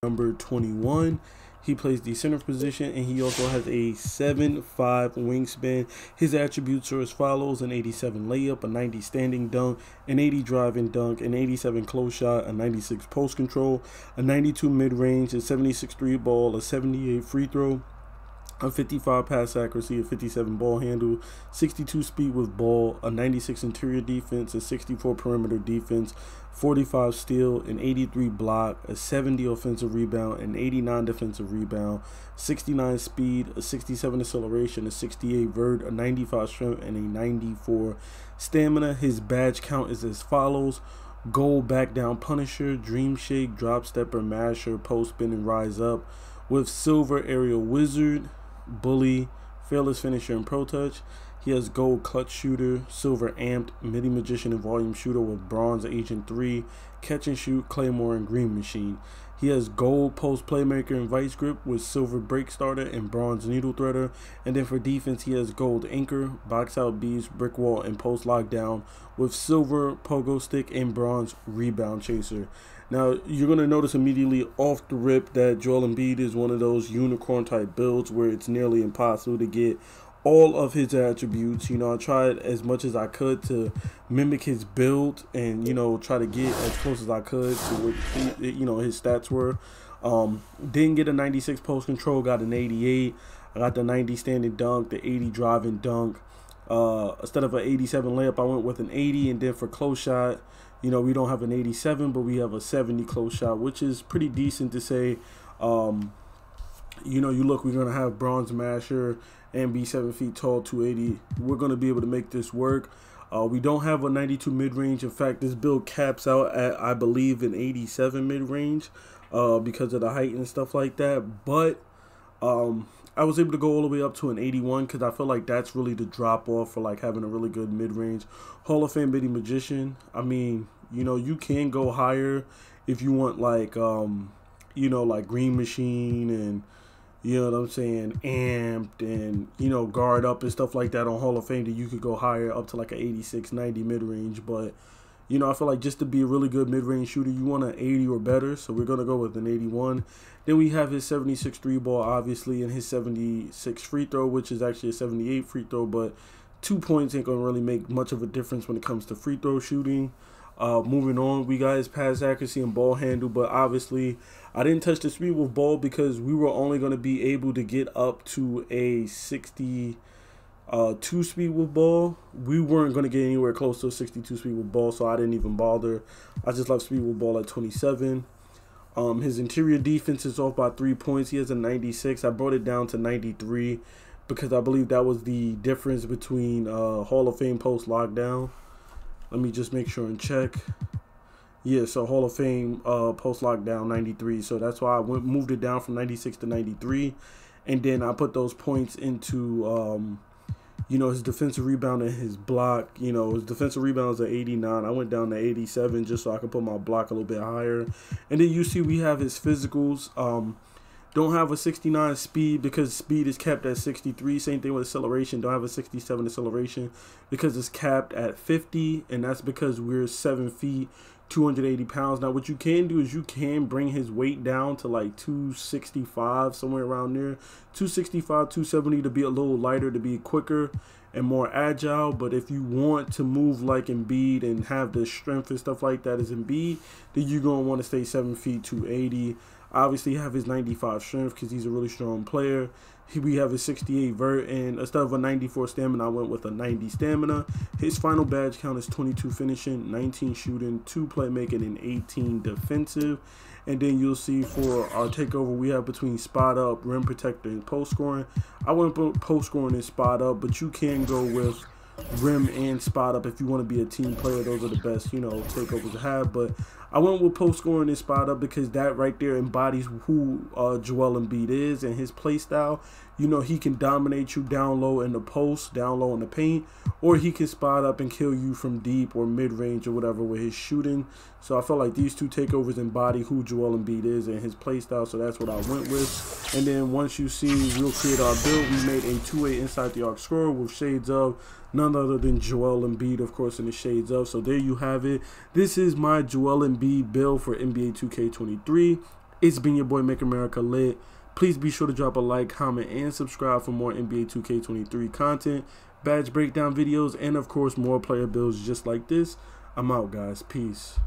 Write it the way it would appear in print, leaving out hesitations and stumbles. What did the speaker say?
number 21. He plays the center position, and he also has a 7'5" wingspan. His attributes are as follows: an 87 layup, a 90 standing dunk, an 80 drive and dunk, an 87 close shot, a 96 post control, a 92 mid-range, a 76 three ball, a 78 free throw, a 55 pass accuracy, a 57 ball handle, 62 speed with ball, a 96 interior defense, a 64 perimeter defense, 45 steal, an 83 block, a 70 offensive rebound, an 89 defensive rebound, 69 speed, a 67 acceleration, a 68 vert, a 95 strength, and a 94 stamina. His badge count is as follows: gold back down punisher, dream shake, drop stepper, masher, post spin, and rise up. With silver aerial wizard, bully, fearless finisher, and pro touch. He has gold clutch shooter, silver amped, midi magician, and volume shooter with bronze agent 3, catch and shoot, claymore, and green machine. He has gold post playmaker and vice grip with silver break starter and bronze needle threader. And then for defense, he has gold anchor, box out beast, brick wall, and post lockdown with silver pogo stick and bronze rebound chaser. Now, you're going to notice immediately off the rip that Joel Embiid is one of those unicorn type builds where it's nearly impossible to get all of his attributes. You know, I tried as much as I could to mimic his build and, you know, try to get as close as I could to what, you know, his stats were. Didn't get a 96 post control, got an 88. I got the 90 standing dunk, the 80 drive and dunk. Instead of an 87 layup, I went with an 80. And then for close shot, you know, we don't have an 87, but we have a 70 close shot, which is pretty decent to say. You know, we're going to have bronze masher and be 7 feet tall, 280. We're going to be able to make this work. We don't have a 92 mid-range. In fact, this build caps out at, I believe, an 87 mid-range because of the height and stuff like that. But I was able to go all the way up to an 81 because I feel like that's really the drop-off for, like, having a really good mid-range. Hall of Fame midi magician. I mean, you know, you can go higher if you want, like, you know, like green machine and, you know what I'm saying, amped and, you know, guard up and stuff like that on Hall of Fame, that you could go higher up to like an 86, 90 mid-range. But, you know, I feel like just to be a really good mid-range shooter, you want an 80 or better. So we're going to go with an 81. Then we have his 76 three ball, obviously, and his 76 free throw, which is actually a 78 free throw. But 2 points ain't going to really make much of a difference when it comes to free throw shooting. Moving on, we got his pass accuracy and ball handle, but obviously I didn't touch the speed with ball because we were only going to be able to get up to a 62 speed with ball. We weren't going to get anywhere close to a 62 speed with ball, so I didn't even bother. I just left speed with ball at 27. His interior defense is off by 3 points. He has a 96. I brought it down to 93 because I believe that was the difference between Hall of Fame post lockdown. Let me just make sure and check. Yeah, so Hall of Fame post lockdown 93. So that's why I moved it down from 96 to 93. And then I put those points into, you know, his defensive rebound and his block. You know, his defensive rebound is at 89. I went down to 87 just so I could put my block a little bit higher. And then you see we have his physicals. Don't have a 69 speed because speed is capped at 63. Same thing with acceleration. Don't have a 67 acceleration because it's capped at 50. And that's because we're 7 feet, 280 pounds. Now, what you can do is you can bring his weight down to like 265, somewhere around there. 265, 270 to be a little lighter, to be quicker and more agile. But if you want to move like Embiid and have the strength and stuff like that as Embiid, then you're going to want to stay 7 feet, 280. Obviously, have his 95 strength because he's a really strong player. We have his 68 vert, and instead of a 94 stamina, I went with a 90 stamina. His final badge count is 22 finishing, 19 shooting, 2 playmaking, and 18 defensive. And then you'll see for our takeover, we have between spot up, rim protector, and post scoring. I went with post scoring and spot up, but you can go with rim and spot up if you want to be a team player. Those are the best, you know, takeovers to have. But I went with post scoring and spot up because that right there embodies who Joel Embiid is and his play style. You know, he can dominate you down low in the post, down low in the paint, or he can spot up and kill you from deep or mid range or whatever with his shooting. So I felt like these two takeovers embody who Joel Embiid is and his play style. So that's what I went with. And then once you see, we'll create our build. We made a 2-way inside the arc scorer with shades of none other than Joel Embiid, of course, in the shades of. So there you have it. This is my Joel Embiid build for NBA 2K23. It's been your boy Make America Lit. Please be sure to drop a like, comment, and subscribe for more NBA 2K23 content, badge breakdown videos, and of course more player builds just like this. I'm out, guys. Peace.